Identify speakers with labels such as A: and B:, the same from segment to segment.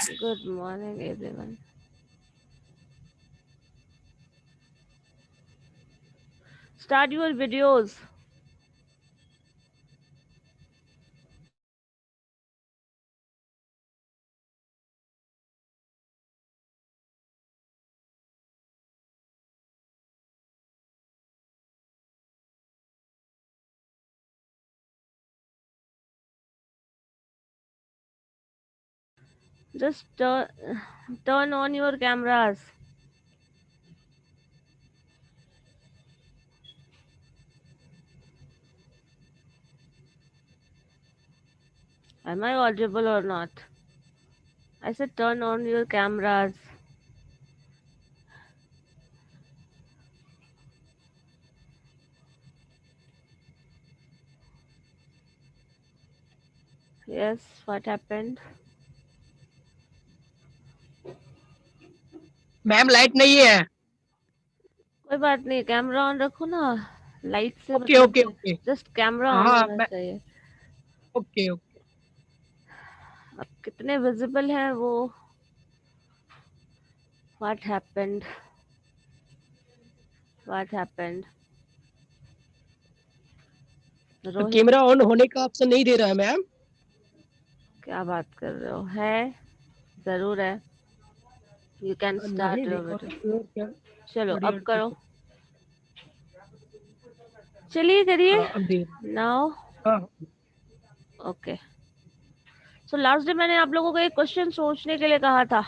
A: Good morning, everyone. Start your videos. Just turn on your cameras. Am I audible or not? I said turn on your cameras. Yes, what happened?
B: Ma'am light नहीं है।
A: कोई बात नहीं, camera on रखो ना। Light से
B: okay
A: मतलब
B: okay
A: क्या?
B: ओके।
A: जस्ट कैमरा ऑन
B: हाँ
A: होना
B: मैं
A: चाहिए।
B: Okay okay.
A: अब कितने विजिबल हैं वो? What happened? What happened?
B: तो
A: रोहित,
B: कैमरा ऑन होने का ऑप्शन नहीं दे रहा है मैम।
A: क्या बात कर रहे हो? है, जरूर है। You can start
B: नहीं
A: your
B: रिकॉर्ड
A: video.
B: क्या।
A: चलो अब
B: ऑडियो
A: करो। चलिए करिए।
B: हाँ अब दे।
A: नाउ
B: हाँ
A: ओके। सो लास्ट डे मैंने आप लोगों को एक क्वेश्चन सोचने के लिए कहा था।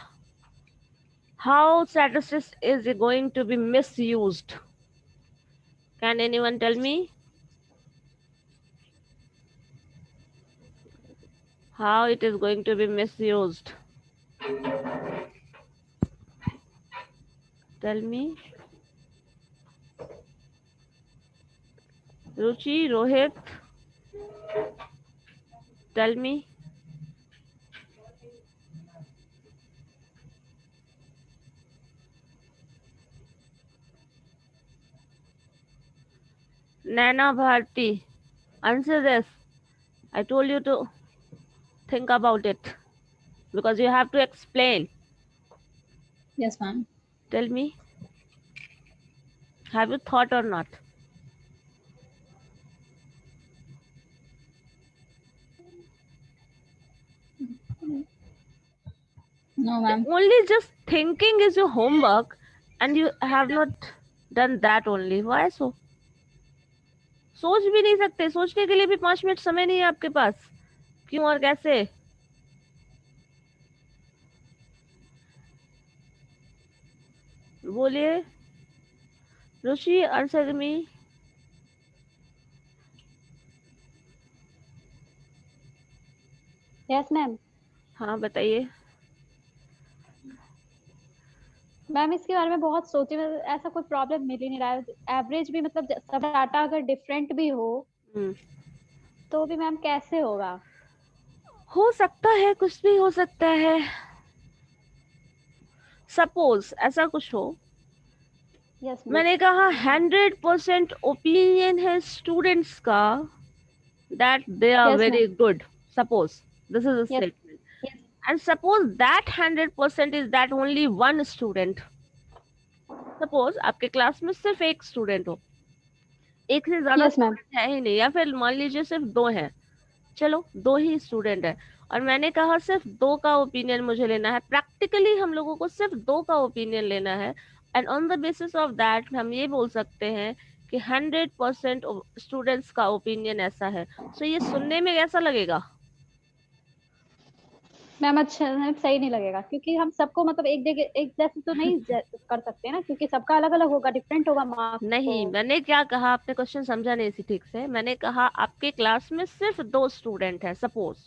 A: How statistics is going to be misused? Can anyone tell me how it is going to be misused? Tell me. Ruchi, Rohit, tell me. Nana Bharti, answer this. I told you to think about it because you have to explain.
C: Yes, ma'am.
A: Tell me, have you thought or not?
C: No, ma'am.
A: Only just thinking is your homework and you have not done that only. Why so? सोच भी नहीं सकते? सोचने के लिए भी 5 minute समय नहीं है आपके पास? क्यों और कैसे? बोलिए। रुचि, आंसर मी।
C: Yes, ma'am.
A: हाँ बताइए।
C: मैम इसके बारे में बहुत सोचे, ऐसा कोई प्रॉब्लम मिल ही नहीं रहा है। एवरेज भी मतलब सब डाटा अगर डिफरेंट भी
A: हम्म,
C: तो भी मैम कैसे होगा?
A: हो सकता है, कुछ भी हो सकता है। सपोज ऐसा कुछ हो,
C: यस मैम।
A: मैंने कहा 100% ओपिनियन है स्टूडेंट्स का that they are
C: yes
A: very
C: ma'am.
A: good. Suppose this is a
C: yes.
A: statement,
C: yes.
A: and suppose that 100% is that only one student. Suppose आपके क्लास में सिर्फ एक स्टूडेंट हो, एक से ज्यादा
C: यस मैम।
A: स्टूडेंट है ही नहीं, या फिर मान लीजिए सिर्फ दो हैं। चलो दो ही स्टूडेंट है, और मैंने कहा सिर्फ दो का ओपिनियन मुझे लेना है। प्रैक्टिकली हम लोगों को सिर्फ दो का ओपिनियन लेना है, and on the basis of that हम ये बोल सकते हैं कि 100% स्टूडेंट्स का ओपिनियन ऐसा है। सो ये सुनने में कैसा लगेगा?
C: मैम अच्छा मैम सही नहीं लगेगा, क्योंकि हम सबको मतलब एक जगह एक जैसे तो नहीं कर सकते ना, क्योंकि सबका अलग अलग होगा, डिफरेंट होगा मार्क्स तो।
A: नहीं, मैंने क्या कहा, आपने क्वेश्चन समझा नहीं थी ठीक से। मैंने कहा आपके क्लास में सिर्फ दो स्टूडेंट है। सपोज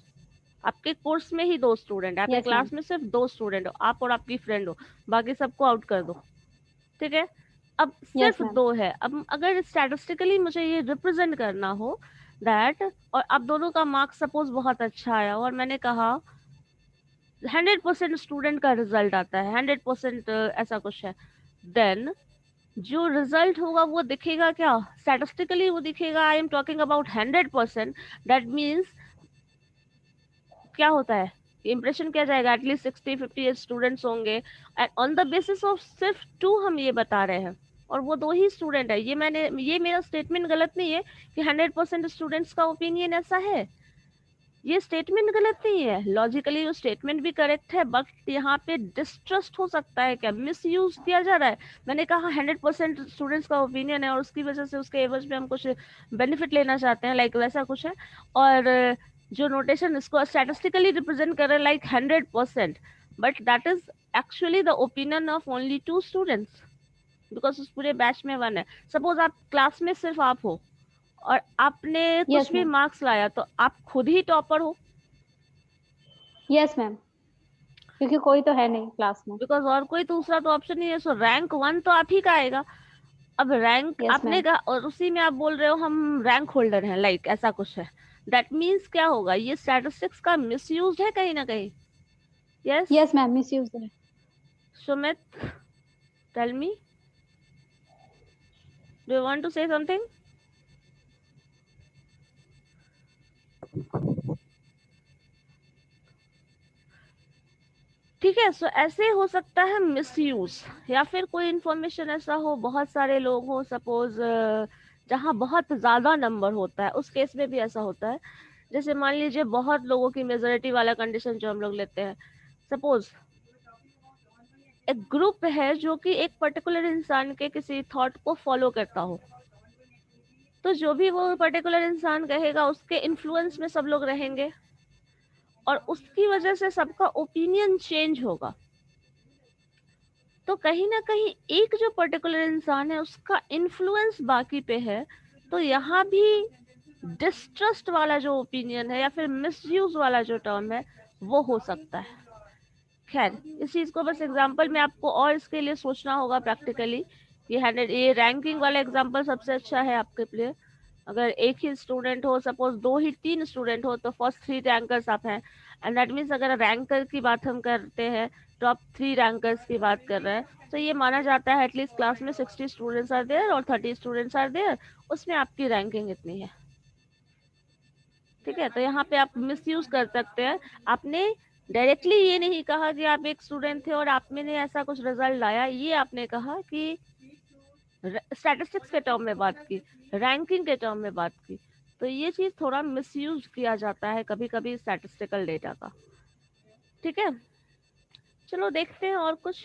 A: आपके कोर्स में ही दो स्टूडेंट है, आपके
C: यस मैम।
A: क्लास में सिर्फ दो स्टूडेंट हो, आप और आपकी फ्रेंड हो, बाकी सबको आउट कर दो। ठीक है, अब
C: यस
A: सिर्फ
C: मैम।
A: दो है। अब अगर स्टैटिस्टिकली मुझे ये रिप्रेजेंट करना हो दैट, और आप दोनों का मार्क्स सपोज बहुत अच्छा आया, और मैंने कहा 100% स्टूडेंट का रिजल्ट आता है, 100% ऐसा कुछ है, देन जो रिजल्ट होगा वो दिखेगा क्या? स्टैटिस्टिकली वो दिखेगा। I am talking about 100%। That means क्या होता है? इम्प्रेशन क्या जाएगा, एटलीस्ट 60-58 स्टूडेंट्स होंगे, and on the basis of सिर्फ 2 हम ये बता रहे हैं, और वो 2 ही स्टूडेंट है। ये मेरा स्टेटमेंट गलत नहीं है कि 100% स्टूडेंट्स का ओपिनियन ऐसा है, ये स्टेटमेंट गलत नहीं है, लॉजिकली वो स्टेटमेंट भी करेक्ट है, बट यहाँ पे डिस्ट्रस्ट हो सकता है, क्या मिस यूज किया जा रहा है। मैंने कहा 100% स्टूडेंट्स का ओपिनियन है और उसकी वजह से उसके एवज में हम कुछ बेनिफिट लेना चाहते हैं, लाइक वैसा कुछ है। और जो नोटेशन इसको स्टैटिस्टिकली रिप्रेजेंट कर रहे हैं like 100%, but that is actually the opinion of only 2 students, because उस पूरे बैच में 1 है। सपोज आप क्लास में सिर्फ आप हो और आपने कुछ
C: यस
A: भी
C: मैम,
A: मार्क्स लाया, तो आप खुद ही टॉपर हो,
C: यस मैम, क्योंकि कोई तो है नहीं क्लास में।
A: बिकॉज और कोई दूसरा तो ऑप्शन नहीं है। सो रैंक 1 तो आप ही का आएगा। अब रैंक
C: यस
A: आपने
C: मैम,
A: कहा और उसी में आप बोल रहे हो हम रैंक होल्डर हैं, लाइक ऐसा कुछ है। दैट मीन्स क्या होगा, ये स्टैटिस्टिक्स का मिसयूज है कहीं ना कहीं। Yes
C: yes ma'am, misuse है।
A: Sumit, tell me, do you want to say something? ठीक है, सो ऐसे हो सकता है मिसयूज, या फिर कोई इंफॉर्मेशन ऐसा हो, बहुत सारे लोग हो, सपोज जहाँ बहुत ज्यादा नंबर होता है, उस केस में भी ऐसा होता है। जैसे मान लीजिए बहुत लोगों की मेजोरिटी वाला कंडीशन जो हम लोग लेते हैं, सपोज एक ग्रुप है जो कि एक पर्टिकुलर इंसान के किसी थॉट को फॉलो करता हो, तो जो भी वो पर्टिकुलर इंसान कहेगा उसके इन्फ्लुएंस में सब लोग रहेंगे, और उसकी वजह से सबका ओपिनियन चेंज होगा। तो कहीं ना कहीं एक जो पर्टिकुलर इंसान है उसका इन्फ्लुएंस बाकी पे है, तो यहाँ भी डिस्ट्रस्ट वाला जो ओपिनियन है या फिर मिसयूज वाला जो टर्म है वो हो सकता है। खैर, इस चीज को बस एग्जांपल में आपको और इसके लिए सोचना होगा प्रैक्टिकली। ये रैंकिंग वाला एग्जांपल सबसे अच्छा है आपके लिए। अगर एक ही स्टूडेंट हो, सपोज 2 ही 3 स्टूडेंट हो, तो फर्स्ट 3 रैंकर्स आप हैं, एंड दैट मीन्स अगर रैंकर की बात हम करते हैं, टॉप 3 रैंकर्स की बात कर रहे हैं, तो ये माना जाता है एटलीस्ट क्लास में 60 स्टूडेंट्स आर देयर और 30 स्टूडेंट्स आर देयर, उसमें आपकी रैंकिंग इतनी है। ठीक है, तो यहाँ पे आप मिस यूज कर सकते हैं। आपने डायरेक्टली ये नहीं कहा कि आप एक स्टूडेंट थे और आपने ऐसा कुछ रिजल्ट लाया, ये आपने कहा कि स्टैटिस्टिक्स के टर्म में बात की, रैंकिंग के टर्म में बात की। तो ये चीज थोड़ा मिसयूज किया जाता है कभी कभी स्टैटिस्टिकल डेटा का। ठीक है, चलो देखते हैं और कुछ।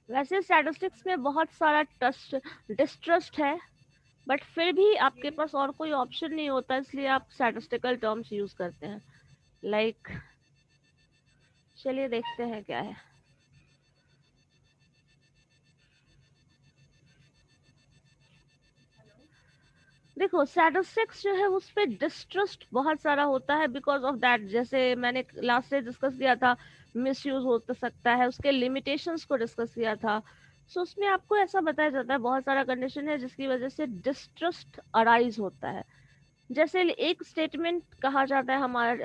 A: वैसे स्टैटिस्टिक्स में बहुत सारा ट्रस्ट डिस्ट्रस्ट है, बट फिर भी आपके पास और कोई ऑप्शन नहीं होता, इसलिए आप स्टैटिस्टिकल टर्म्स यूज करते हैं, लाइक चलिए देखते हैं क्या है। देखो स्टैटिस्टिक्स जो है उस पर डिस्ट्रस्ट बहुत सारा होता है, बिकॉज ऑफ दैट, जैसे मैंने लास्ट से डिस्कस किया था, मिसयूज हो सकता है, उसके लिमिटेशंस को डिस्कस किया था। सो उसमें आपको ऐसा बताया जाता है बहुत सारा कंडीशन है जिसकी वजह से डिस्ट्रस्ट अराइज होता है। जैसे एक स्टेटमेंट कहा जाता है हमारे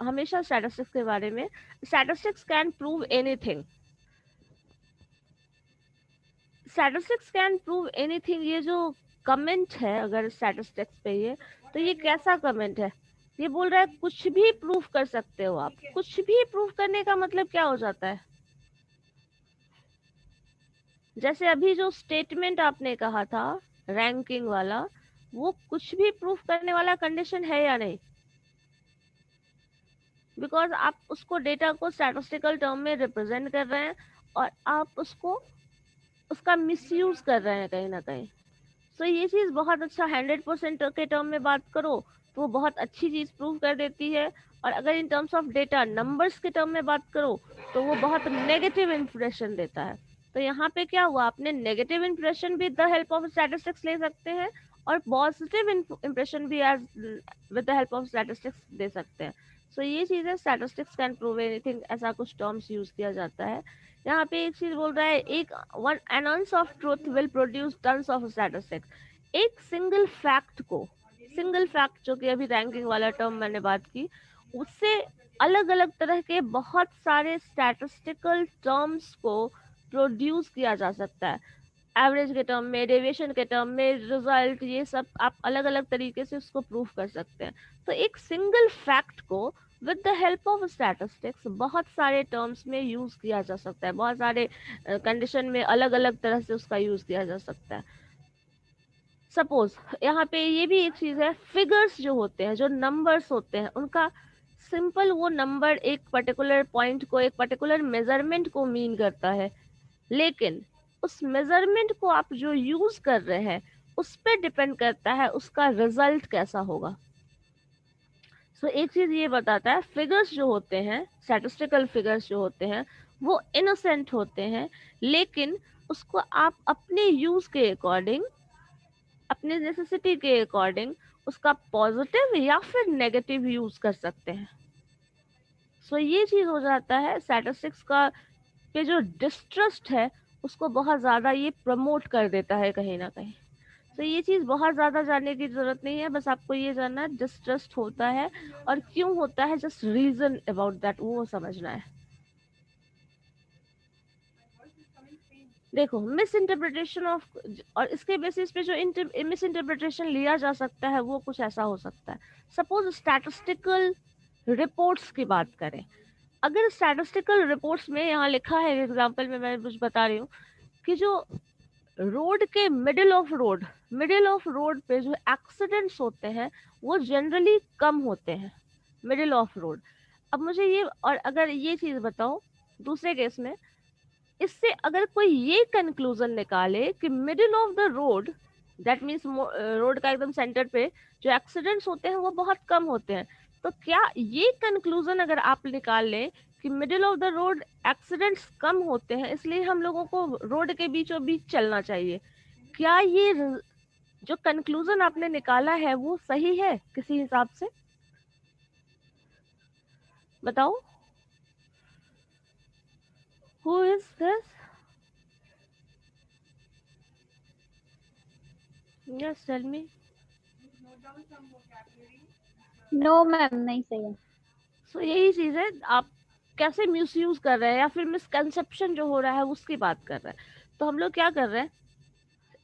A: हमेशा स्टैटिस्टिक्स के बारे में, statistics can prove anything, statistics can prove anything. ये जो कमेंट है अगर स्टैटिस्टिक्स पे, ये तो ये कैसा कमेंट है, ये बोल रहा है कुछ भी प्रूव कर सकते हो आप। कुछ भी प्रूव करने का मतलब क्या हो जाता है, जैसे अभी जो स्टेटमेंट आपने कहा था रैंकिंग वाला, वो कुछ भी प्रूव करने वाला कंडीशन है या नहीं, बिकॉज आप उसको डेटा को स्टैटिस्टिकल टर्म में रिप्रेजेंट कर रहे हैं और आप उसको उसका मिसयूज कर रहे हैं कहीं ना कहीं। सो ये चीज बहुत अच्छा, 100% के टर्म में बात करो तो वो बहुत अच्छी चीज प्रूव कर देती है, और अगर in terms of data numbers के टर्म में बात करो तो वो बहुत नेगेटिव इंप्रेशन देता है। तो यहाँ पे क्या हुआ, आपने नेगेटिव इंप्रेशन भी द हेल्प ऑफ स्टैटिस्टिक्स ले सकते हैं और पॉजिटिव इंप्रेशन भी as with the help of statistics दे सकते हैं। सो ये चीज है, स्टैटिस्टिक्स कैन प्रूव एनीथिंग, ऐसा कुछ टर्म्स यूज किया जाता है। यहाँ पे एक चीज बोल रहा है, एक one an ounce of truth will produce tons of statistics. एक सिंगल फैक्ट जो कि अभी रैंकिंग वाला टर्म मैंने बात की, उससे अलग अलग तरह के बहुत सारे स्टैटिस्टिकल टर्म्स को प्रोड्यूस किया जा सकता है। एवरेज के टर्म में, डेविएशन के टर्म में, रिजल्ट, ये सब आप अलग अलग तरीके से उसको प्रूफ कर सकते हैं। तो एक सिंगल फैक्ट को with the help of statistics बहुत सारे टर्म्स में यूज किया जा सकता है, बहुत सारे कंडीशन में अलग अलग तरह से उसका यूज किया जा सकता है। सपोज यहाँ पे ये भी एक चीज है, फिगर्स जो होते हैं, जो नंबर्स होते हैं, उनका सिंपल वो नंबर एक पर्टिकुलर पॉइंट को, एक पर्टिकुलर मेजरमेंट को मीन करता है, लेकिन उस मेजरमेंट को आप जो यूज कर रहे हैं उस पर डिपेंड करता है उसका रिजल्ट कैसा होगा। सो एक चीज ये बताता है, फिगर्स जो होते हैं, स्टैटिस्टिकल फिगर्स जो होते हैं, वो इनोसेंट होते हैं, लेकिन उसको आप अपने यूज के अकॉर्डिंग, अपने नेसेसिटी के अकॉर्डिंग उसका पॉजिटिव या फिर नेगेटिव यूज कर सकते हैं। सो ये चीज हो जाता है स्टैटिस्टिक्स का पे जो डिस्ट्रस्ट है उसको बहुत ज्यादा ये प्रमोट कर देता है कहीं ना कहीं। तो ये चीज बहुत ज्यादा जानने की जरूरत नहीं है, बस आपको ये जानना है डिस्ट्रस्ट होता है और क्यों होता है, जस्ट रीजन अबाउट दैट वो समझना है। देखो मिस इंटरप्रिटेशन ऑफ, और इसके बेसिस पे जो मिस इंटरप्रिटेशन लिया जा सकता है वो कुछ ऐसा हो सकता है। सपोज स्टैटिस्टिकल रिपोर्ट्स की बात करें, अगर स्टैटिस्टिकल रिपोर्ट्स में यहाँ लिखा है, एग्जांपल में मैं कुछ बता रही हूँ कि जो रोड के मिडिल ऑफ रोड पे जो एक्सीडेंट्स होते हैं वो जनरली कम होते हैं मिडिल ऑफ रोड। अब मुझे ये, और अगर ये चीज बताओ दूसरे केस में, इससे अगर कोई ये कंक्लूजन निकाले कि middle of the road, that means road का एकदम सेंटर पे जो एक्सीडेंट्स होते हैं वो बहुत कम होते हैं, तो क्या ये कंक्लूजन अगर आप निकाल लें कि middle of the road accidents कम होते हैं इसलिए हम लोगों को रोड के बीचों बीच चलना चाहिए, क्या ये जो कंक्लूजन आपने निकाला है वो सही है किसी हिसाब से? बताओ, who is this? Yes tell me.
C: No ma'am, नहीं सही है।
A: सो यही चीज है, आप कैसे मिसयूज कर रहे हैं या फिर मिसकंसेप्शन जो हो रहा है उसकी बात कर रहे हैं। तो हम लोग क्या कर रहे हैं,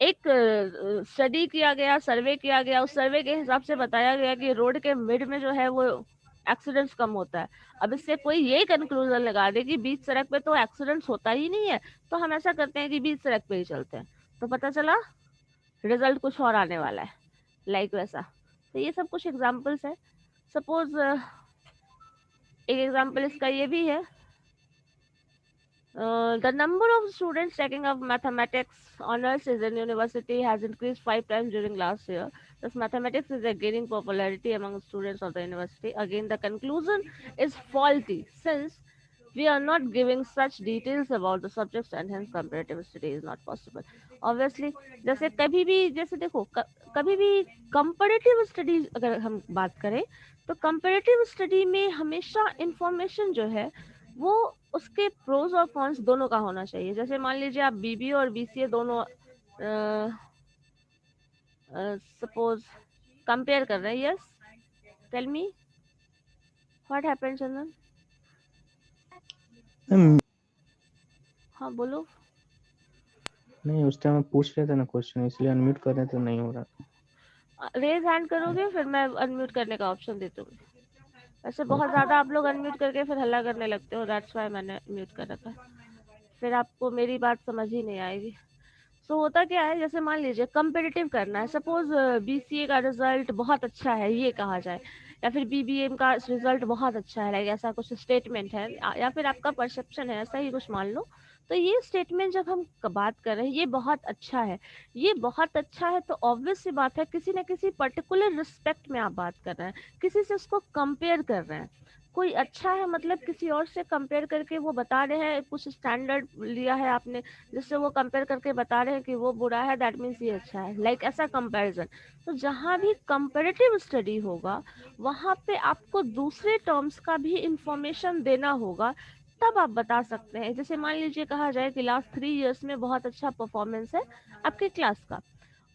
A: एक स्टडी किया गया, सर्वे किया गया, उस सर्वे के हिसाब से बताया गया कि रोड के मिड में जो है वो एक्सीडेंट्स कम होता है। अब इससे कोई यही कंक्लूजन लगा दे कि बीच सड़क पे तो एक्सीडेंट्स होता ही नहीं है, तो हम ऐसा करते हैं कि बीच सड़क पे ही चलते हैं, तो पता चला रिजल्ट कुछ और आने वाला है, लाइक वैसा। तो ये सब कुछ एग्जाम्पल्स है। सपोज एक एग्जाम्पल इसका ये भी है, the number of students taking up mathematics honors in university has increased 5 times during last year. Thus, mathematics is gaining popularity among students of the university. Again, the conclusion is faulty since we are not giving such details about the subjects and hence comparative study is not possible. Obviously, जैसे कभी भी, जैसे देखो कभी भी comparative study अगर हम बात करें तो comparative study में हमेशा information जो है वो उसके प्रोज और कॉन्स दोनों का होना चाहिए। जैसे मान लीजिए आप बीबीए और बीसीए दोनों सपोज कंपेयर कर रहे हैं, yes tell me what happened Chandan? हाँ बोलो।
D: नहीं, उस टाइम पूछ रहे थे ना क्वेश्चन, इसलिए अनम्यूट कर रहे थे, नहीं हो रहा।
A: रेज हैंड करोगे फिर मैं अनम्यूट करने का ऑप्शन देती हूँ। वैसे बहुत ज्यादा आप लोग अनम्यूट करके फिर हल्ला करने लगते हो, दैट्स व्हाई मैंने म्यूट कर रखा है, फिर आपको मेरी बात समझ ही नहीं आएगी। सो होता क्या है, जैसे मान लीजिए कंपेटिटिव करना है, सपोज बीसीए का रिजल्ट बहुत अच्छा है ये कहा जाए, या फिर बीबीए का रिजल्ट बहुत अच्छा है, लाइक ऐसा कुछ स्टेटमेंट है, या फिर आपका परसेप्शन है, ऐसा ही कुछ मान लो। तो ये स्टेटमेंट जब हम बात कर रहे हैं ये बहुत अच्छा है, ये बहुत अच्छा है, तो ऑब्वियस सी बात है किसी न किसी पर्टिकुलर रिस्पेक्ट में आप बात कर रहे हैं, किसी से उसको कंपेयर कर रहे हैं। कोई अच्छा है मतलब किसी और से कंपेयर करके वो बता रहे हैं, कुछ स्टैंडर्ड लिया है आपने जिससे वो कंपेयर करके बता रहे हैं कि वो बुरा है, दैट मीन्स ये अच्छा है, लाइक ऐसा कंपैरिजन। तो जहाँ भी कंपैरेटिव स्टडी होगा वहाँ पे आपको दूसरे टर्म्स का भी इंफॉर्मेशन देना होगा, तब आप बता सकते हैं। जैसे मान लीजिए कहा जाए कि लास्ट 3 इयर्स में बहुत अच्छा परफॉर्मेंस है आपके क्लास का,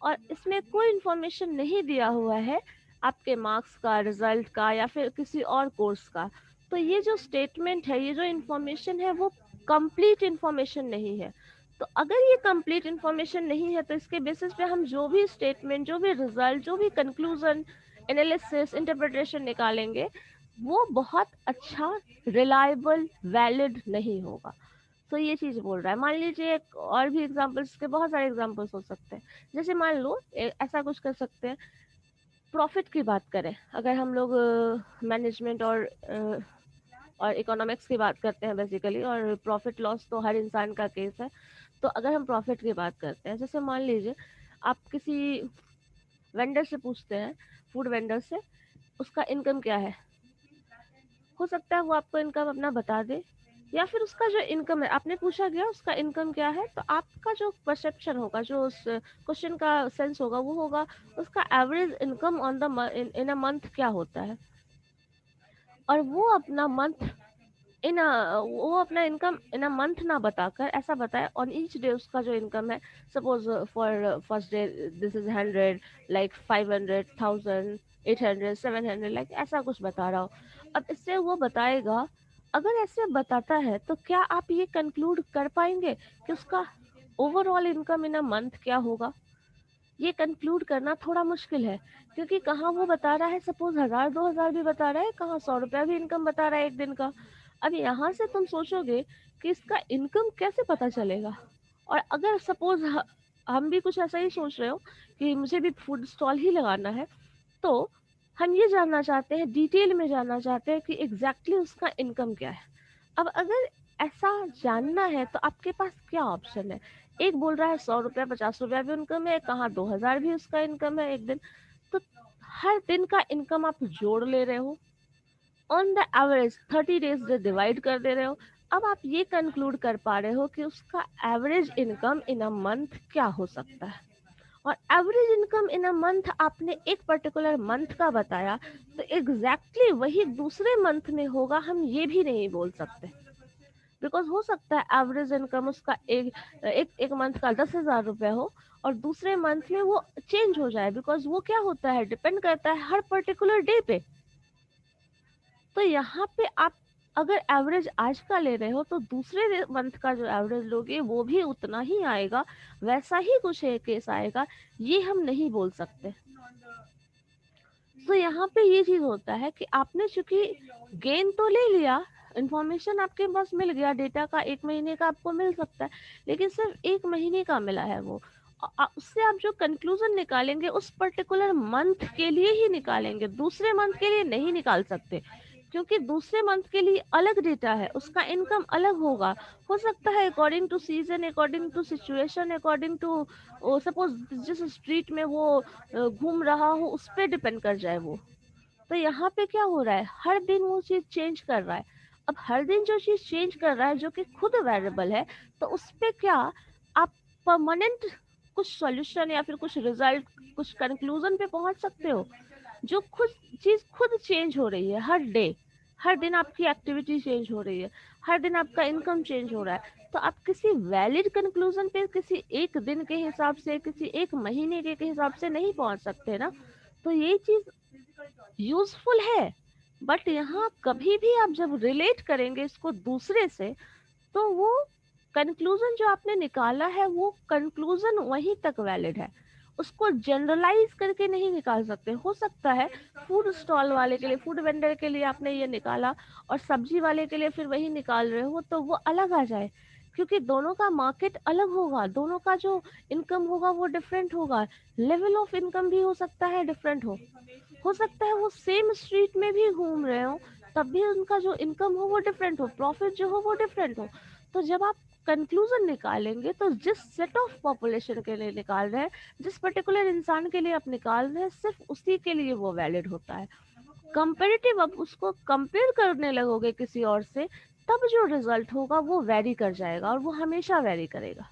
A: और इसमें कोई इंफॉर्मेशन नहीं दिया हुआ है आपके मार्क्स का, रिजल्ट का, या फिर किसी और कोर्स का, तो ये जो स्टेटमेंट है, ये जो इंफॉर्मेशन है वो कंप्लीट इंफॉर्मेशन नहीं है। तो अगर ये कंप्लीट इंफॉर्मेशन नहीं है तो इसके बेसिस पे हम जो भी स्टेटमेंट, जो भी रिजल्ट, जो भी कंक्लूजन, एनालिसिस, इंटरप्रिटेशन निकालेंगे वो बहुत अच्छा रिलायबल वैलिड नहीं होगा। तो ये चीज बोल रहा है। मान लीजिए एक और भी एग्जांपल्स के बहुत सारे एग्जांपल्स हो सकते हैं। जैसे मान लो ऐसा कुछ कर सकते हैं, प्रॉफिट की बात करें, अगर हम लोग मैनेजमेंट और इकोनॉमिक्स की बात करते हैं बेसिकली, और प्रॉफिट लॉस तो हर इंसान का केस है। तो अगर हम प्रॉफिट की बात करते हैं, जैसे मान लीजिए आप किसी वेंडर से पूछते हैं, फूड वेंडर से, उसका इनकम क्या है, हो सकता है वो आपको इनकम अपना बता दे, या फिर उसका जो इनकम है, आपने पूछा गया उसका इनकम क्या है, तो आपका जो परसेप्शन होगा, जो उस क्वेश्चन का सेंस होगा, वो होगा उसका average income on the in a month क्या होता है। और वो अपना मंथ वो अपना इनकम इन अ मंथ ना बताकर ऐसा बताए ऑन ईच डे उसका जो इनकम है। Suppose for first day this is 100, like 500, 1000, 800, 700, like ऐसा कुछ बता रहा हो। अब इससे वो बताएगा, अगर ऐसे बताता है तो क्या आप ये कंक्लूड कर पाएंगे कि उसका overall income in a month क्या होगा। ये कंक्लूड करना थोड़ा मुश्किल है, क्योंकि कहाँ वो बता रहा है सपोज 1000, 2000 भी बता रहा है, कहाँ 100 रुपया भी इनकम बता रहा है एक दिन का। अब यहाँ से तुम सोचोगे कि इसका इनकम कैसे पता चलेगा। और अगर सपोज हम भी कुछ ऐसा ही सोच रहे हो कि मुझे भी फूड स्टॉल ही लगाना है, तो हम ये जानना चाहते हैं, डिटेल में जानना चाहते हैं कि एग्जैक्टली उसका इनकम क्या है। अब अगर ऐसा जानना है तो आपके पास क्या ऑप्शन है। एक बोल रहा है 100 रुपया, 50 रुपया भी इनकम है, कहाँ 2000 भी उसका इनकम है एक दिन। तो हर दिन का इनकम आप जोड़ ले रहे हो, ऑन द एवरेज 30 डेज से डिवाइड कर दे रहे हो। अब आप ये कंक्लूड कर पा रहे हो कि उसका average income in a month क्या हो सकता है। और average income in a month आपने एक पर्टिकुलर मंथ का बताया, तो एग्जैक्टली वही दूसरे मंथ में होगा हम ये भी नहीं बोल सकते। बिकॉज हो सकता है एवरेज इनकम उसका एक मंथ का 10,000 रुपये हो, और दूसरे मंथ में वो चेंज हो जाए, बिकॉज वो क्या होता है, डिपेंड करता है हर पर्टिकुलर डे पे। तो यहाँ पे आप अगर एवरेज आज का ले रहे हो, तो दूसरे मंथ का जो एवरेज लोगे वो भी उतना ही आएगा, वैसा ही कुछ एक केस आएगा, ये हम नहीं बोल सकते। तो यहाँ पे ये चीज होता है कि आपने चूंकि गेन तो ले लिया, इंफॉर्मेशन आपके पास मिल गया, डेटा का 1 महीने का आपको मिल सकता है, लेकिन सिर्फ 1 महीने का मिला है वो। उससे आप जो कंक्लूजन निकालेंगे उस पर्टिकुलर मंथ के लिए ही निकालेंगे, दूसरे मंथ के लिए नहीं निकाल सकते, क्योंकि दूसरे मंथ के लिए अलग डेटा है, उसका इनकम अलग होगा। हो सकता है according to season, according to situation, according to suppose जिस स्ट्रीट में वो घूम रहा हो उस पर डिपेंड कर जाए वो। तो यहाँ पे क्या हो रहा है, हर दिन वो चीज चेंज कर रहा है। अब हर दिन जो चीज चेंज कर रहा है जो कि खुद वेरिएबल है, तो उस पे क्या आप परमानेंट कुछ सॉल्यूशन या फिर कुछ रिजल्ट, कुछ कंक्लूजन पे पहुंच सकते हो। जो खुद चीज खुद चेंज हो रही है हर डे, हर दिन आपकी एक्टिविटी चेंज हो रही है, हर दिन आपका इनकम चेंज हो रहा है, तो आप किसी वैलिड कंक्लूजन पे किसी एक दिन के हिसाब से, किसी एक महीने के हिसाब से नहीं पहुंच सकते ना। तो ये चीज यूजफुल है, बट यहाँ कभी भी आप जब रिलेट करेंगे इसको दूसरे से, तो वो कंक्लूजन जो आपने निकाला है वो कंक्लूजन वहीं तक वैलिड है, उसको जनरलाइज करके नहीं निकाल सकते। हो सकता है फूड स्टॉल वाले के लिए, फूड वेंडर के लिए आपने ये निकाला, और सब्जी वाले के लिए फिर वही निकाल रहे हो, तो वो अलग आ जाए, क्योंकि दोनों का मार्केट अलग होगा, दोनों का जो इनकम होगा वो डिफरेंट होगा, लेवल ऑफ इनकम भी हो सकता है डिफरेंट हो सकता है वो सेम स्ट्रीट में भी घूम रहे हो, तब भी उनका जो इनकम हो वो डिफरेंट हो, प्रॉफिट जो हो वो डिफरेंट हो। तो जब आप कंक्लूजन निकालेंगे तो जिस सेट ऑफ पॉपुलेशन के लिए निकाल रहे हैं, जिस पर्टिकुलर इंसान के लिए आप निकाल रहे हैं, सिर्फ उसी के लिए वो वैलिड होता है। कंपेरेटिव आप उसको कंपेयर करने लगोगे किसी और से, तब जो रिजल्ट होगा वो वेरी कर जाएगा, और वो हमेशा वेरी करेगा।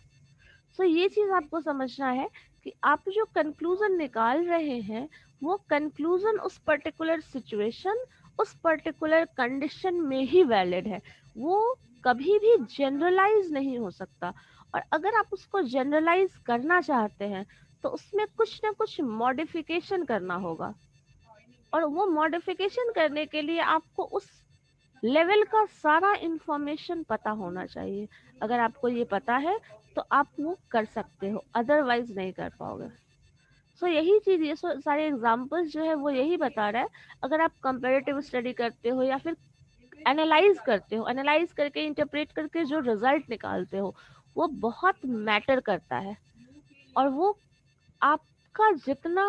A: सो ये चीज आपको समझना है कि आप जो कंक्लूजन निकाल रहे हैं, वो कंक्लूजन उस पर्टिकुलर सिचुएशन, उस पर्टिकुलर कंडीशन में ही वैलिड है, वो कभी भी जनरलाइज नहीं हो सकता। और अगर आप उसको जनरलाइज करना चाहते हैं, तो उसमें कुछ ना कुछ मॉडिफिकेशन करना होगा, और वो मॉडिफिकेशन करने के लिए आपको उस लेवल का सारा इंफॉर्मेशन पता होना चाहिए। अगर आपको ये पता है तो आप वो कर सकते हो, अदरवाइज नहीं कर पाओगे। सो यही चीज, ये सारे एग्जांपल्स जो है वो यही बता रहा है, अगर आप कंपैरेटिव स्टडी करते हो या फिर एनालाइज करते हो, एनालाइज करके इंटरप्रेट करके जो रिजल्ट निकालते हो वो बहुत मैटर करता है, और वो आपका जितना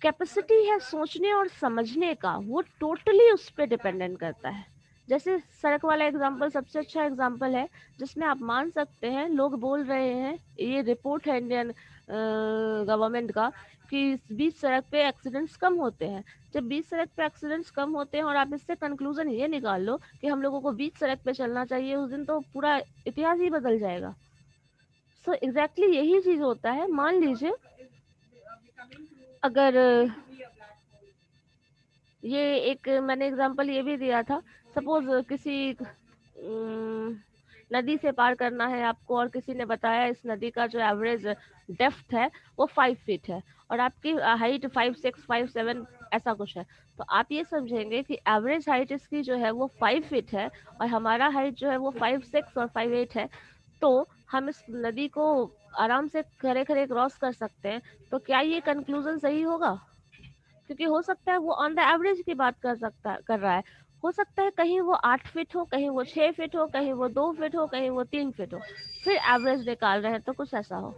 A: कैपेसिटी है सोचने और समझने का वो टोटली उस पर डिपेंडेंट करता है। जैसे सड़क वाला एग्जांपल सबसे अच्छा एग्जांपल है, जिसमें आप मान सकते हैं लोग बोल रहे हैं, ये रिपोर्ट है इंडियन गवर्नमेंट का, कि बीच सड़क पे एक्सीडेंट्स कम होते हैं। जब बीच सड़क पे एक्सीडेंट्स कम होते हैं और आप इससे कंक्लूजन ये निकाल लो कि हम लोगों को बीच सड़क पे चलना चाहिए, उस दिन तो पूरा इतिहास ही बदल जाएगा। सो एग्जैक्टली यही चीज होता है। मान लीजिए अगर ये एक मैंने एग्जांपल ये भी दिया था, सपोज किसी नदी से पार करना है आपको, और किसी ने बताया इस नदी का जो एवरेज डेप्थ है वो 5 फीट है, और आपकी हाइट 5'6", 5'7" ऐसा कुछ है, तो आप ये समझेंगे कि एवरेज हाइट इसकी जो है वो 5 फीट है, और हमारा हाइट जो है वो 5'6" और 5'8" है, तो हम इस नदी को आराम से खड़े खड़े क्रॉस कर सकते हैं। तो क्या ये कंक्लूजन सही होगा? क्योंकि हो सकता है वो ऑन द एवरेज की बात कर रहा है, हो सकता है कहीं वो 8 फीट हो, कहीं वो 6 फीट हो, कहीं वो 2 फीट हो, कहीं वो 3 फीट हो, फिर एवरेज निकाल रहे हैं तो कुछ ऐसा हो।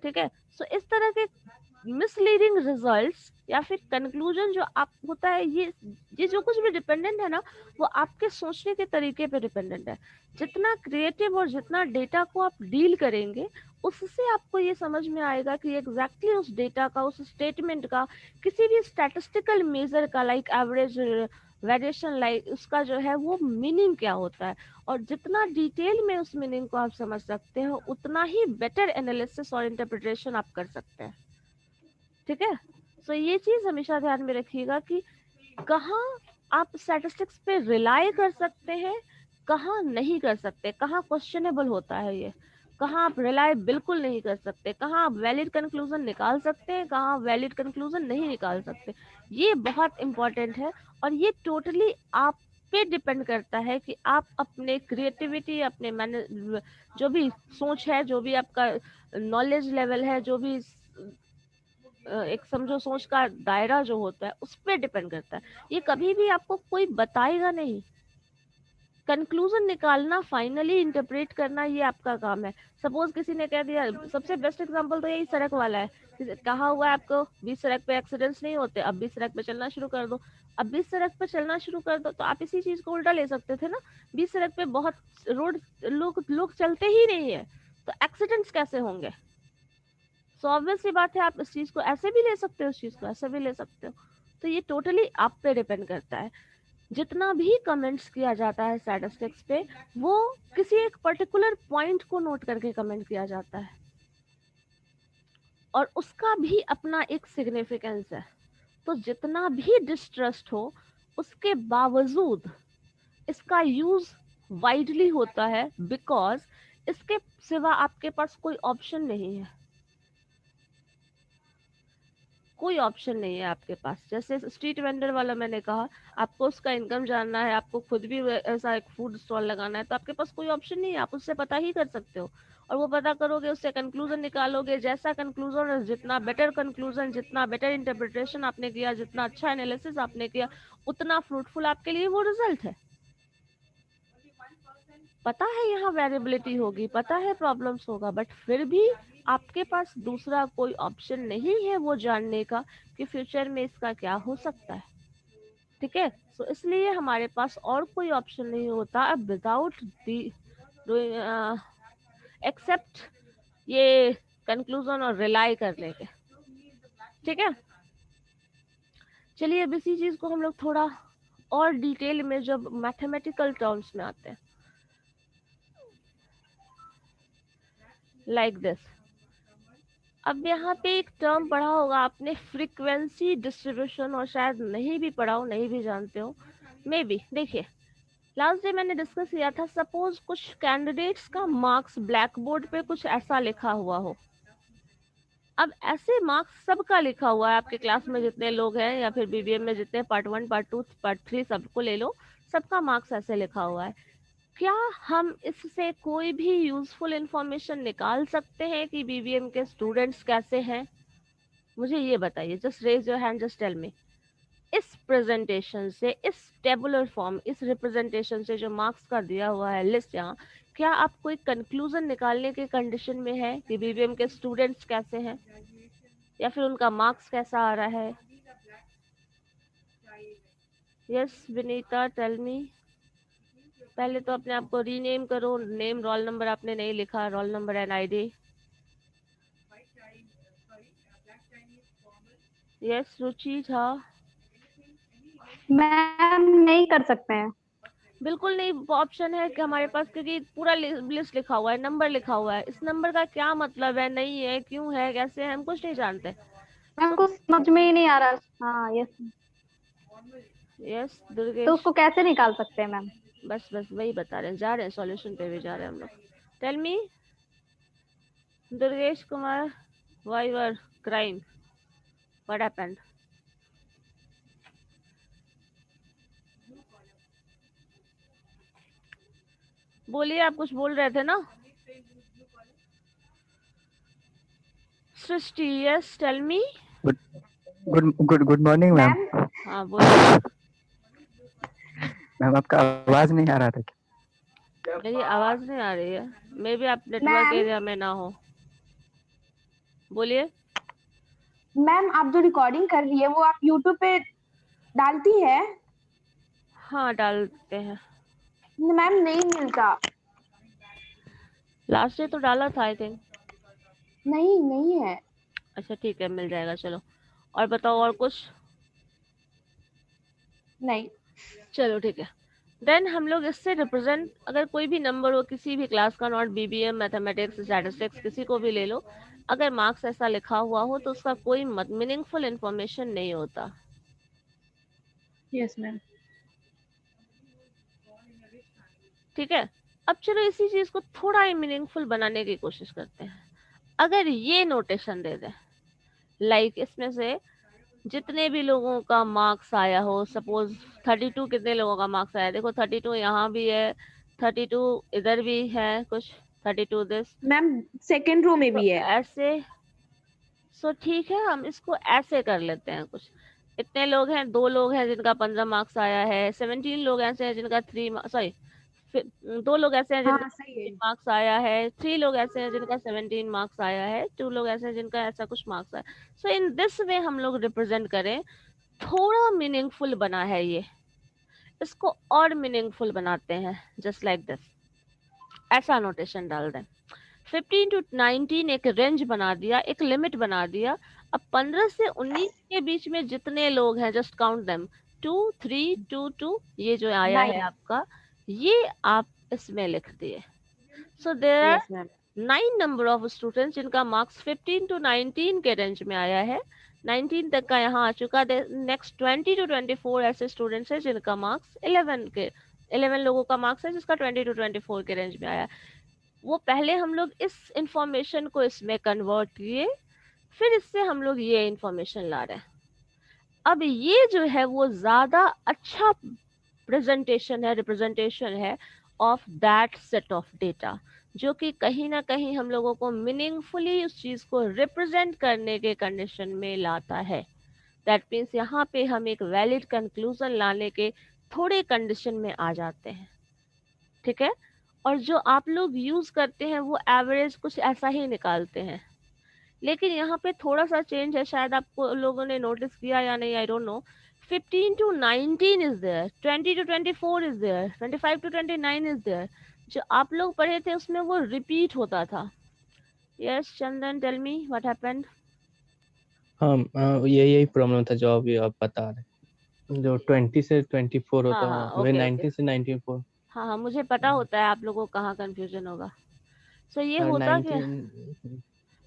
A: ठीक है, सो इस तरह के मिसलीडिंग रिजल्ट्स या फिर कंक्लूजन जो आप होता है, ये जो कुछ भी डिपेंडेंट है ना, वो आपके सोचने के तरीके पे डिपेंडेंट है। जितना क्रिएटिव और जितना डेटा को आप डील करेंगे, उससे आपको ये समझ में आएगा कि एग्जैक्टली उस डेटा का, उस स्टेटमेंट का, किसी भी स्टैटिस्टिकल मेजर का, लाइक एवरेज वेरिएशन, लाइक उसका जो है वो मीनिंग क्या होता है। और जितना डिटेल में उस मीनिंग को आप समझ सकते हो, उतना ही बेटर एनालिसिस और इंटरप्रिटेशन आप कर सकते हैं। ठीक है, सो ये चीज हमेशा ध्यान में रखिएगा कि कहाँ आप स्टैटिस्टिक्स पे रिलाई कर सकते हैं, कहाँ नहीं कर सकते, कहाँ क्वेश्चनेबल होता है ये, कहाँ आप रिलाई बिल्कुल नहीं कर सकते, कहाँ आप वैलिड कंक्लूजन निकाल सकते हैं, कहाँ वैलिड कंक्लूजन नहीं निकाल सकते। ये बहुत इंपॉर्टेंट है, और ये टोटली आप पे डिपेंड करता है कि आप अपने क्रिएटिविटी, अपने जो भी सोच है, जो भी आपका नॉलेज लेवल है, जो भी एक समझो सोच का दायरा जो होता है, उस पर डिपेंड करता है। ये कभी भी आपको कोई बताएगा नहीं। कंक्लूजन निकालना, फाइनली इंटरप्रेट करना, ये आपका काम है। सपोज किसी ने कह दिया, सबसे बेस्ट एग्जांपल तो यही सड़क वाला है, कहा हुआ है आपको बीच सड़क पे एक्सीडेंट्स नहीं होते, अब बीच सड़क पे चलना शुरू कर दो। अब बीच सड़क पे चलना शुरू कर दो, तो आप इसी चीज को उल्टा ले सकते थे ना, बीच सड़क पे बहुत रोड लोग चलते ही नहीं है, तो एक्सीडेंट्स कैसे होंगे? सो ऑब्वियस सी बात है, आप इस चीज को ऐसे भी ले सकते हो, इस चीज को ऐसे भी ले सकते हो। तो ये टोटली आप पे डिपेंड करता है। जितना भी कमेंट्स किया जाता है स्टैटिस्टिक्स पे, वो किसी एक पर्टिकुलर पॉइंट को नोट करके कमेंट किया जाता है, और उसका भी अपना एक सिग्निफिकेंस है। तो जितना भी डिस्ट्रस्ट हो, उसके बावजूद इसका यूज वाइडली होता है, बिकॉज इसके सिवा आपके पास कोई ऑप्शन नहीं है, कोई ऑप्शन नहीं है आपके पास। जैसे स्ट्रीट वेंडर वाला मैंने कहा, आपको उसका इनकम जानना है, आपको खुद भी ऐसा एक फूड स्टॉल लगाना है, तो आपके पास कोई ऑप्शन नहीं है, आप उससे पता ही कर सकते हो, और वो पता करोगे, उससे कंक्लूजन निकालोगे। जैसा कंक्लूजन, जितना बेटर कंक्लूजन, जितना बेटर इंटरप्रिटेशन आपने किया, जितना अच्छा एनालिसिस आपने किया, उतना फ्रूटफुल आपके लिए वो रिजल्ट है। पता है यहाँ वेरिएबिलिटी होगी, पता है प्रॉब्लम्स होगा, बट फिर भी आपके पास दूसरा कोई ऑप्शन नहीं है वो जानने का कि फ्यूचर में इसका क्या हो सकता है। ठीक है, सो इसलिए हमारे पास और कोई ऑप्शन नहीं होता अब विदाउट डूइंग एक्सेप्ट ये कंक्लूजन और रिलाई करने के। ठीक है, चलिए अब इसी चीज को हम लोग थोड़ा और डिटेल में जब मैथमेटिकल टर्म्स में आते हैं, लाइक दिस। अब यहाँ पे एक टर्म पढ़ा होगा आपने, फ्रीक्वेंसी डिस्ट्रीब्यूशन, और शायद नहीं भी पढ़ा हो, नहीं भी जानते हो मे बी। देखिए, लास्ट डे मैंने डिस्कस किया था, सपोज कुछ कैंडिडेट्स का मार्क्स ब्लैक बोर्ड पे कुछ ऐसा लिखा हुआ हो। अब ऐसे मार्क्स सबका लिखा हुआ है, आपके क्लास में जितने लोग हैं या फिर बीबीएम में जितने पार्ट 1, पार्ट 2, पार्ट 3 सबको ले लो, सबका मार्क्स ऐसे लिखा हुआ है। क्या हम इससे कोई भी यूजफुल इंफॉर्मेशन निकाल सकते हैं कि बीबीएम के स्टूडेंट्स कैसे हैं? मुझे ये बताइए, just raise your hand, just tell me, इस प्रेजेंटेशन से, इस टेबुलर फॉर्म, इस रिप्रेजेंटेशन से जो मार्क्स का दिया हुआ है लिस्ट यहाँ, क्या आप कोई कंक्लूजन निकालने के कंडीशन में है कि बीबीएम के स्टूडेंट्स कैसे हैं या फिर उनका मार्क्स कैसा आ रहा है? Yes Vinita, tell me. पहले तो अपने आप को रीनेम करो, नेम रोल नंबर आपने नहीं लिखा, roll number and ID. Yes Ruchi Jha.
C: Ma'am नहीं कर सकते हैं।
A: बिल्कुल नहीं ऑप्शन है कि हमारे पास, क्योंकि पूरा लिस्ट लिखा हुआ है, नंबर लिखा हुआ है। इस नंबर का क्या मतलब है, नहीं है, क्यों है, कैसे है, हम कुछ नहीं जानते।
C: मैम को समझ में ही नहीं आ रहा। हाँ यस।
A: यस
C: तो
A: दुर्गेश,
C: उसको कैसे निकाल सकते हैं मैम?
A: बस बस वही बता रहे हैं, जा रहे हैं सॉल्यूशन पे भी जा रहे हैं हम लोग। Tell me Durgesh Kumar, why you are crying, what happened? बोलिए, आप कुछ बोल रहे थे ना? Srishti, yes tell me.
E: Good morning ma'am.
A: हाँ बोलिए।
E: मैम आपका आवाज नहीं आ रहा था क्या?
A: मेरी आवाज नहीं आ रही है, मे भी आप नेटवर्क एरिया में ना हो। बोलिए।
F: मैम आप जो रिकॉर्डिंग कर रही है वो आप यूट्यूब पे डालती है?
A: हाँ डालते हैं।
F: मैम नहीं मिलता।
A: लास्ट डे तो डाला था आई थिंक।
F: नहीं है।
A: अच्छा ठीक है, मिल जाएगा, चलो। और बताओ, और कुछ?
F: नहीं।
A: चलो ठीक है, देन हम लोग इससे रिप्रेजेंट, अगर कोई भी नंबर हो किसी भी क्लास का, नॉट बीबीएम, मैथमेटिक्स, स्टैटिस्टिक्स, किसी को भी ले लो, अगर मार्क्स ऐसा लिखा हुआ हो तो उसका कोई मीनिंगफुल इंफॉर्मेशन नहीं होता।
F: Yes ma'am.
A: ठीक है, अब चलो इसी चीज को थोड़ा ही मीनिंगफुल बनाने की कोशिश करते हैं। अगर ये नोटेशन दे दे, लाइक इसमें से जितने भी लोगों का मार्क्स आया हो, सपोज 32 कितने लोगों का मार्क्स आया, देखो 32 यहाँ भी है, 32 इधर भी है कुछ, 32 दिस।
F: मैम सेकंड रो में
A: तो
F: भी है।
A: ऐसे, सो ठीक है, हम इसको ऐसे कर लेते हैं कुछ। इतने लोग हैं, 2 लोग हैं जिनका 15 मार्क्स आया है, 17 लोग ऐसे हैं जिनका 3 सॉरी 2 लोग ऐसे हैं जिनका
F: हाँ सही है।
A: मार्क्स आया है, 3 लोग ऐसे हैं जिनका 17 मार्क्स आया है, 2 लोग ऐसे हैं जिनका ऐसा कुछ मार्क्स आया। सो इन दिस वे हम लोग रिप्रेजेंट करें, थोड़ा मीनिंगफुल बना है ये, इसको और मीनिंगफुल बनाते हैं, जस्ट लाइक दिस। ऐसा नोटेशन डाल दें, 15 टू 19 एक रेंज बना दिया, एक लिमिट बना दिया। अब 15 से 19 के बीच में जितने लोग हैं, जस्ट काउंट देम, 2 3 2 2, ये जो आया है
F: 9।
A: आपका, ये आप इसमें लिख दिए। So there are
F: yes ma'am.
A: 9 number of students जिनका मार्क्स 15 टू 19 के रेंज में आया है, 19 तक का यहाँ आ चुका है। नेक्स्ट 20 टू 24 ऐसे स्टूडेंट्स हैं जिनका मार्क्स 11 लोगों का मार्क्स है जिसका 20 टू 24 के रेंज में आया। वो पहले हम लोग इस इंफॉर्मेशन को इसमें कन्वर्ट किए, फिर इससे हम लोग ये इंफॉर्मेशन ला रहे हैं। अब ये जो है वो ज्यादा अच्छा प्रेजेंटेशन है, रिप्रेजेंटेशन है of that set of data, जो कि कहीं ना कहीं हम लोगों को मीनिंगफुली उस चीज को रिप्रेजेंट करने के कंडीशन में लाता है। दैट मीन्स यहाँ पे हम एक वैलिड कंक्लूजन लाने के थोड़े कंडीशन में आ जाते हैं। ठीक है, और जो आप लोग यूज करते हैं वो एवरेज कुछ ऐसा ही निकालते हैं, लेकिन यहाँ पे थोड़ा सा चेंज है, शायद आपको लोगों ने नोटिस किया या नहीं, I don't know. 15 to 19 is there, 20 to 24 is there, 25 to 29 is there. जो आप लोग पढ़े थे उसमें वो रिपीट होता था। Yes Chandan, tell me what happened.
D: हाँ यही प्रॉब्लम था जो अभी आप बता रहे, जो 20 से 24 होता
A: हाँ
D: है, वही
A: ओके
D: 19 से 94।
A: हाँ हाँ, मुझे पता होता है आप लोगों को कहाँ कंफ्यूजन होगा। सो ये
D: और
A: होता कि
D: 19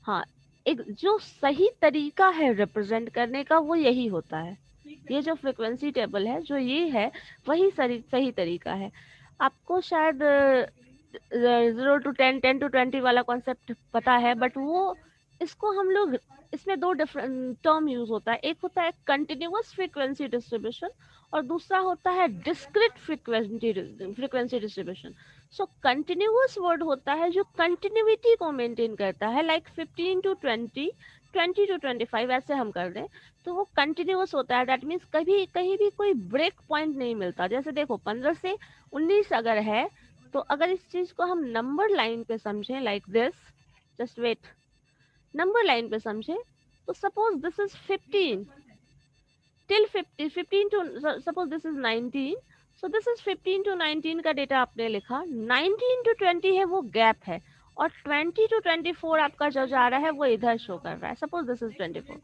A: हाँ, एक जो सही तरीका है रिप्रेजेंट करने का वो यही होता है। ये जो फ्रीक्वेंसी टेबल है जो ये है, वही सही तरीका है। आपको शायद 0 टू 10, 10 टू 20 वाला कॉन्सेप्ट पता है, बट वो इसको हम लोग, इसमें दो डिफरेंट टर्म यूज होता है, एक होता है कंटिन्यूअस फ्रीक्वेंसी डिस्ट्रीब्यूशन और दूसरा होता है डिस्क्रीट फ्रीक्वेंसी डिस्ट्रीब्यूशन। सो कंटिन्यूअस वर्ड होता है जो कंटिन्यूटी को मेंटेन करता है, लाइक 15 टू 20, 20 टू 25 ऐसे हम कर दें तो वो कंटिन्यूअस होता है। दैट मीन्स कभी कहीं भी कोई ब्रेक पॉइंट नहीं मिलता। जैसे देखो 15 से 19 अगर है तो अगर इस चीज को हम नंबर लाइन पे समझें like this, just wait, number line पे समझे तो suppose this is 15 till 50, 15 to suppose this is 19, so this is 15 to 19 का डेटा आपने लिखा, 19 टू 20 है वो गैप है और 20 टू 24 आपका जो जा रहा है वो इधर शो कर रहा है, सपोज दिस इज 24,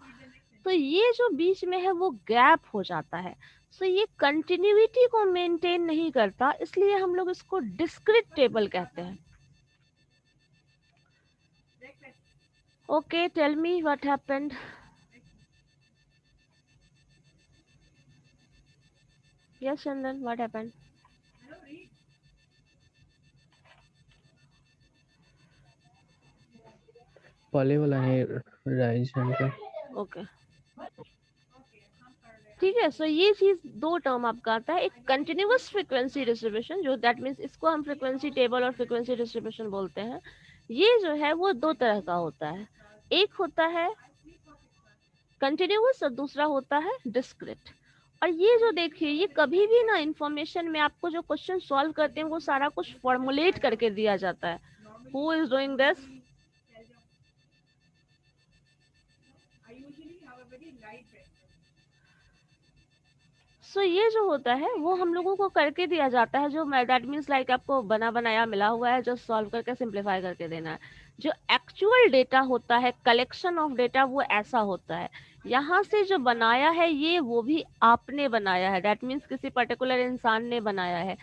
A: तो ये जो बीच में है वो गैप हो जाता है। सो ये कंटिन्यूटी को मेंटेन नहीं करता, इसलिए हम लोग इसको डिस्क्रीट टेबल कहते हैं। Okay, tell me what happened. Yes, Chandan, what happened?
D: पहले वाला है राइज सेंटर।
A: Okay. ठीक है, सो ये चीज दो टर्म आपका आता है, एक कंटिन्यूअस फ्रीक्वेंसी डिस्ट्रीब्यूशन जो दैट मीन्स इसको हम फ्रीक्वेंसी टेबल और फ्रीक्वेंसी डिस्ट्रीब्यूशन बोलते हैं। ये जो है वो दो तरह का होता है, एक होता है कंटिन्यूअस और दूसरा होता है डिस्क्रीट। और ये जो देखिए ये कभी भी ना इंफॉर्मेशन में आपको जो क्वेश्चन सॉल्व करते हैं वो सारा कुछ फॉर्मुलेट करके दिया जाता है। Who is doing this? So ये जो होता है वो हम लोगों को करके दिया जाता है, जो दैट मीन्स लाइक आपको बना बनाया मिला हुआ है, जो सॉल्व करके सिंप्लीफाई करके देना है। जो एक्चुअल डेटा होता है, कलेक्शन ऑफ डेटा, वो ऐसा होता है। यहाँ से जो बनाया है ये वो भी आपने बनाया है, दैट मीन्स किसी पर्टिकुलर इंसान ने बनाया है।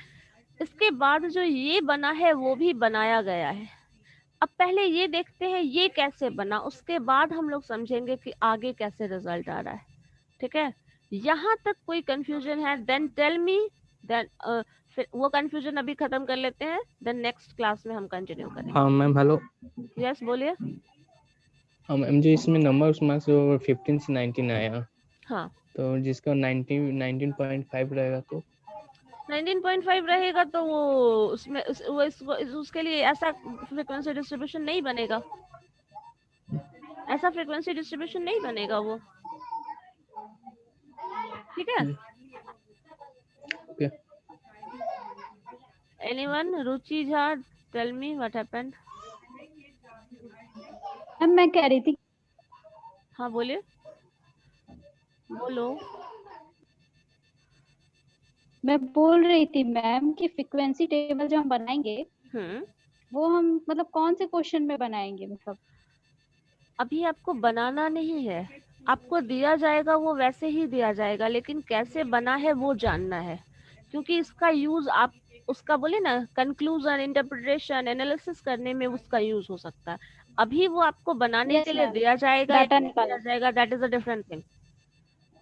A: इसके बाद जो ये बना है वो भी बनाया गया है। अब पहले ये देखते हैं ये कैसे बना, उसके बाद हम लोग समझेंगे कि आगे कैसे रिजल्ट आ रहा है। ठीक है, यहाँ तक कोई कंफ्यूजन है? देन टेल मी, देन फिर वो कंफ्यूजन अभी खत्म कर लेते हैं, देन नेक्स्ट क्लास में हम कंटिन्यू करेंगे।
D: हाँ मैम हेलो।
A: यस बोलिए।
D: हाँ मैम, जो इसमें नंबर उसमें से 15 से 19 आया,
A: हाँ
D: तो जिसका 19.5 रहेगा तो
A: 19.5 रहेगा तो वो उसमें उसके लिए ऐसा फ्रीक्वेंसी डिस्ट्रीब्यूशन नहीं बनेगा, ऐसा फ्रीक्वेंसी डिस्ट्रीब्यूशन नहीं बनेगा वो। ठीक है,
D: okay.
A: Anyone? Ruchi Jha, tell me what happened.
C: Ma'am मैं कह रही थी,
A: हाँ बोलिए, बोलो।
C: मैं बोल रही थी मैम कि फ्रीक्वेंसी टेबल जो हम बनाएंगे वो हम मतलब कौन से क्वेश्चन में बनाएंगे? मतलब
A: अभी आपको बनाना नहीं है, आपको दिया जाएगा वो वैसे ही दिया जाएगा, लेकिन कैसे बना है वो जानना है, क्योंकि इसका यूज आप उसका बोले ना कंक्लूजन, इंटरप्रिटेशन, एनालिसिस करने में उसका यूज हो सकता है। अभी वो आपको बनाने
C: Yes,
A: के लिए
C: ma'am.
A: दिया जाएगा या
C: डाटा
A: नहीं
C: निकालना।
A: दिया जाएगा, that is a different thing.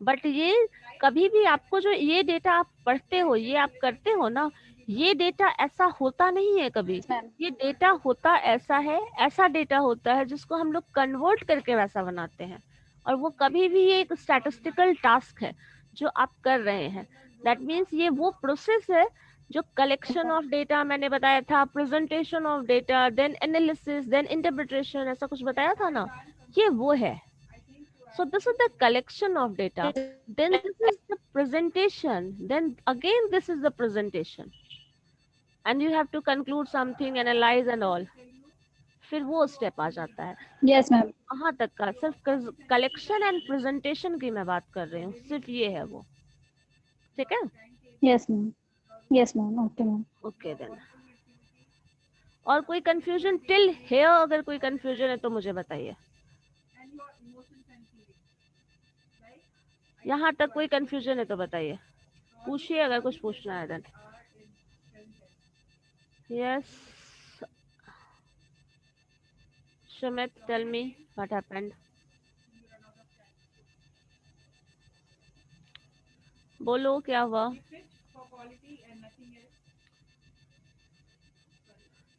A: But ये कभी भी आपको जो ये डेटा आप पढ़ते हो, ये आप करते हो ना, ये डेटा ऐसा होता नहीं है कभी।
C: मैम
A: ये डेटा होता ऐसा है, ऐसा डेटा होता है जिसको हम लोग कन्वर्ट करके वैसा बनाते हैं, और वो कभी भी एक स्टैटिस्टिकल टास्क है जो आप कर रहे हैं। दैट मीन्स ये वो प्रोसेस है जो कलेक्शन ऑफ डेटा मैंने बताया था, presentation of data, then analysis, then interpretation, ऐसा कुछ बताया था ना, ये वो है। So this is the collection of data, then this is the presentation, then again this is the presentation, and you have to conclude something, analyze and all, फिर वो स्टेप आ जाता है।
C: Yes ma'am.
A: वहां तक का सिर्फ कलेक्शन एंड प्रेजेंटेशन की मैं बात कर रही हूँ, सिर्फ ये है वो। ठीक है,
C: yes ma'am. Yes ma'am. Okay ma'am.
A: Okay then. और कोई कंफ्यूजन टिल हियर? अगर कोई कंफ्यूजन है तो मुझे बताइए। यहाँ तक कोई कंफ्यूजन है तो बताइए, पूछिए अगर कुछ पूछना है then. Yes Sumit, tell me what happened. बोलो क्या हुआ,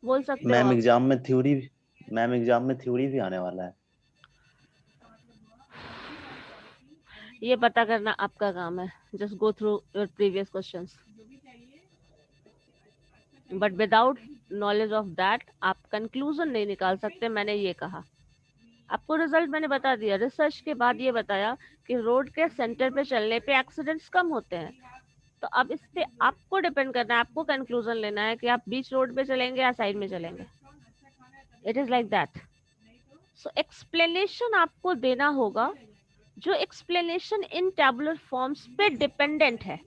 A: बोल सकते हो
G: मैम
A: आप।
G: एग्जाम में थ्योरी भी आने वाला है।
A: ये पता करना आपका काम है. Just go through your previous questions. But without knowledge of that, आप conclusion नहीं निकाल सकते. मैंने ये कहा. आपको रिजल्ट मैंने बता दिया. रिसर्च के बाद ये बताया कि रोड के सेंटर पे चलने पे एक्सीडेंट्स कम होते हैं. तो अब इस पे आपको डिपेंड करना है, आपको कंक्लूजन लेना है कि आप बीच रोड पे चलेंगे या साइड में चलेंगे. It is like that. So explanation आपको देना होगा, जो एक्सप्लेनेशन इन टैबुलर फॉर्म्स पे डिपेंडेंट है.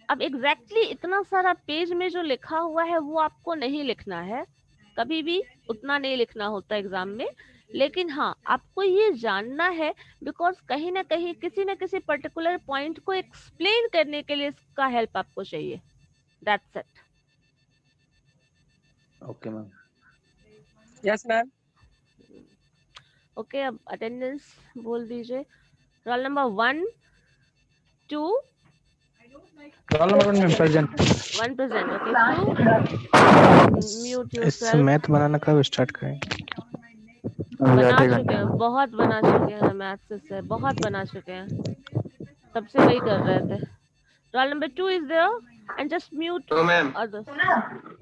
A: अब एग्जैक्टली इतना सारा पेज में जो लिखा हुआ है वो आपको नहीं लिखना है, कभी भी उतना नहीं लिखना होता एग्जाम में. लेकिन हाँ, आपको ये जानना है बिकॉज कहीं ना कहीं किसी न किसी पर्टिकुलर पॉइंट को एक्सप्लेन करने के लिए इसका हेल्प आपको चाहिए. That's it.
G: Okay ma'am.
B: Yes ma'am.
A: Okay, अब अटेंडेंस बोल दीजिए. रोल नंबर 1 2
D: रोल नंबर 1 में प्रेजेंट.
A: 1 प्रेजेंट. ओके, 2 म्यूट
D: इस
A: योरसेल्फ.
D: मैथ बनाना कब स्टार्ट करें?
A: बना
E: आधे
A: चुके
E: घंटे
A: हैं, बहुत बना चुके हैं. मैथ्स से बहुत बना चुके हैं, तब से वही कर रहे थे. Roll number 2 is there and just mute others.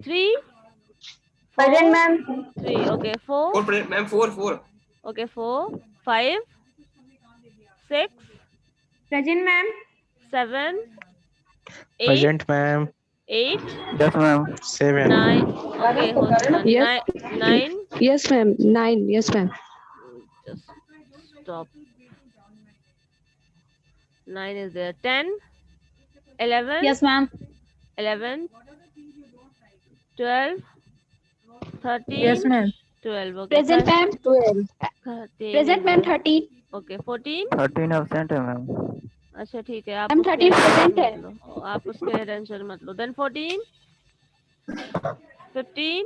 A: 3
F: present ma'am.
A: 3. Okay, 4.
G: Ma'am 4.
A: Okay, 4 5 6
F: present ma'am.
A: 7 8
D: present ma'am.
A: 8
E: yes ma'am.
D: 7.
A: 9. Okay, hold
H: Yes.
A: 9.
H: Yes, ma'am. 9. Yes, ma'am.
A: Just stop. 9 is there. 10 11
C: Yes, ma'am.
A: 11 12 13
C: Yes, ma'am.
A: 12. Okay,
C: Present, ma'am. 12.
A: 13
C: Present, ma'am. 13.
A: Okay, 14.
E: 13 absent है ma'am.
A: अच्छा ठीक है, आप
C: ma'am,
A: उसके
C: 13 present है.
A: Tension मत लो. आप उसके टेंशन मत लो. Then 14 15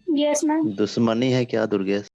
C: Yes, ma'am.
G: दुश्मनी है क्या दुर्गेश?